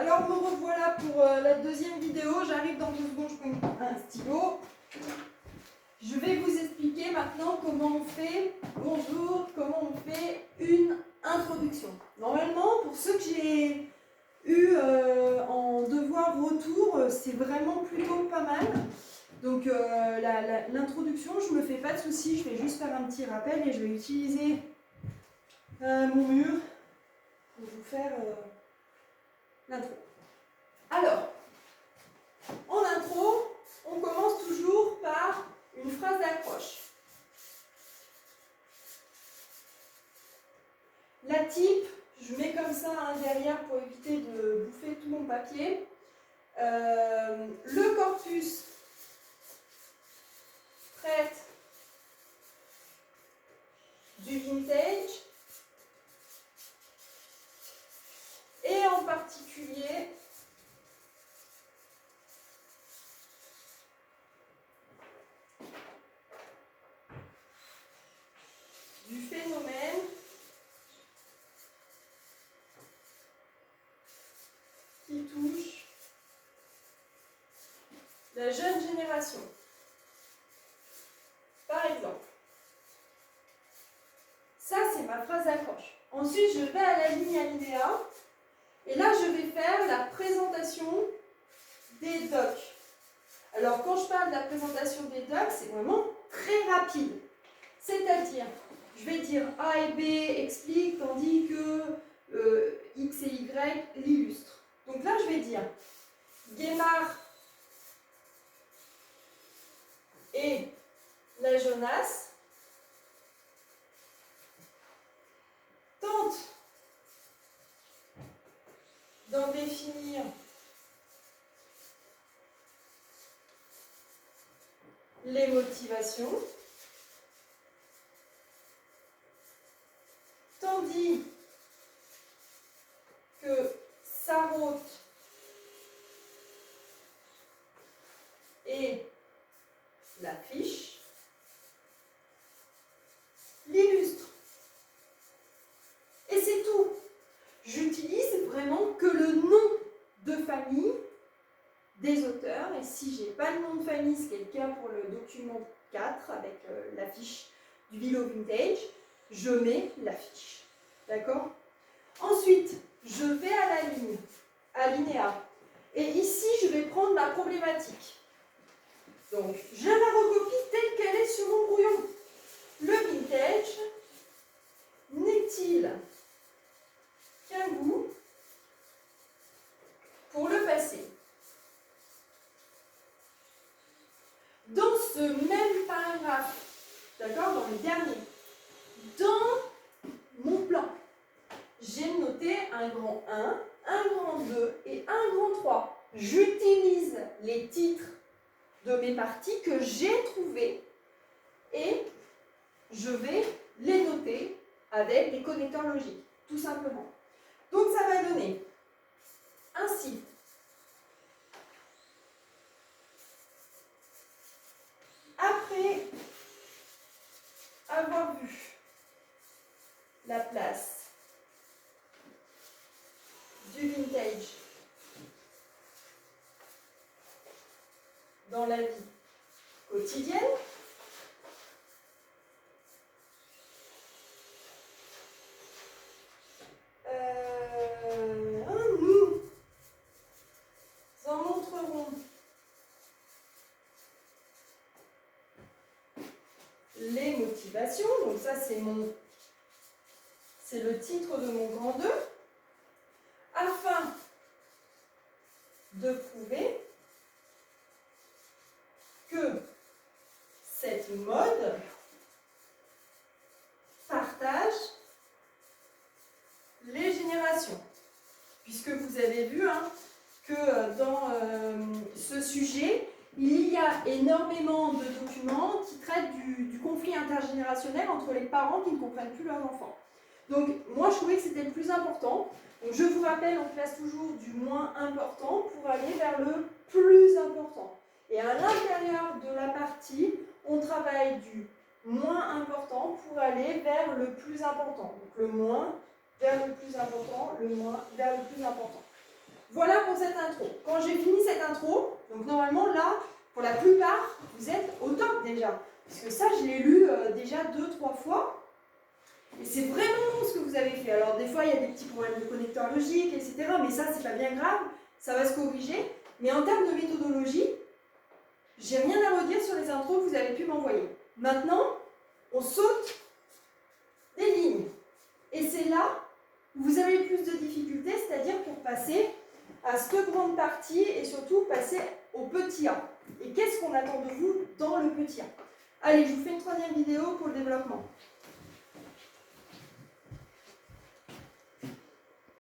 Alors me revoilà pour la deuxième vidéo. J'arrive dans 2 secondes, je prends un stylo. Je vais vous expliquer maintenant comment on fait, bonjour, comment on fait une introduction. Normalement, pour ceux que j'ai eu en devoir retour, c'est vraiment plutôt pas mal. Donc l'introduction, je me fais pas de soucis, je vais juste faire un petit rappel et je vais utiliser mon mur pour vous faire l'intro. Alors, en intro, on commence toujours par une phrase d'accroche. La type, je mets comme ça derrière pour éviter de bouffer tout mon papier. Le corpus traite du vintage et en particulier du phénomène qui touche la jeune génération. Par exemple, ça c'est ma phrase d'accroche. Ensuite, je vais à la ligne alinéa et là je vais faire la présentation des docs. Alors quand je parle de la présentation des docs, c'est vraiment très rapide. C'est-à-dire, je vais dire A et B expliquent tandis que X et Y l'illustrent. Donc là je vais dire Guémard et la Jonas tentent d'en définir les motivations, tandis que Sarraute et l'affiche l'illustrent. Et c'est tout. J'utilise vraiment que le nom de famille des auteurs, et si je n'ai pas le nom de famille, ce qui est le cas pour le document 4 avec l'affiche du Vilo Vintage, je mets l'affiche. D'accord? Ensuite, je vais à la ligne, alinéa, et ici je vais prendre ma problématique. Donc, je la recopie telle qu'elle est sur mon brouillon. Le vintage n'est-il qu'un goût pour le passé? Dans ce même paragraphe, d'accord, dans le dernier, dans mon plan, j'ai noté un grand 1, un grand 2 et un grand 3. J'utilise les titres de mes parties que j'ai trouvées et je vais les noter avec des connecteurs logiques, tout simplement. Donc ça va donner ainsi. Après avoir vu la place du vintage dans la vie quotidienne, nous en montrerons les motivations. Donc ça c'est le titre de mon grand 2, afin de prouver que cette mode partage les générations. Puisque vous avez vu que dans ce sujet, il y a énormément de documents qui traitent du conflit intergénérationnel entre les parents qui ne comprennent plus leurs enfants. Donc moi je trouvais que c'était le plus important. Donc je vous rappelle, on classe toujours du moins important pour aller vers le plus important. Et à l'intérieur de la partie, on travaille du moins important pour aller vers le plus important. Donc le moins vers le plus important, le moins vers le plus important. Voilà pour cette intro. Quand j'ai fini cette intro, donc normalement là, pour la plupart, vous êtes au top déjà. Puisque ça, je l'ai lu déjà 2-3 fois. Et c'est vraiment ce que vous avez fait. Alors des fois, il y a des petits problèmes de connecteur logique, etc. Mais ça, c'est pas bien grave. Ça va se corriger. Mais en termes de méthodologie, j'ai rien à redire sur les intros que vous avez pu m'envoyer. Maintenant, on saute des lignes. Et c'est là où vous avez le plus de difficultés, c'est-à-dire pour passer à cette grande partie et surtout passer au petit A. Et qu'est-ce qu'on attend de vous dans le petit A? Allez, je vous fais une troisième vidéo pour le développement.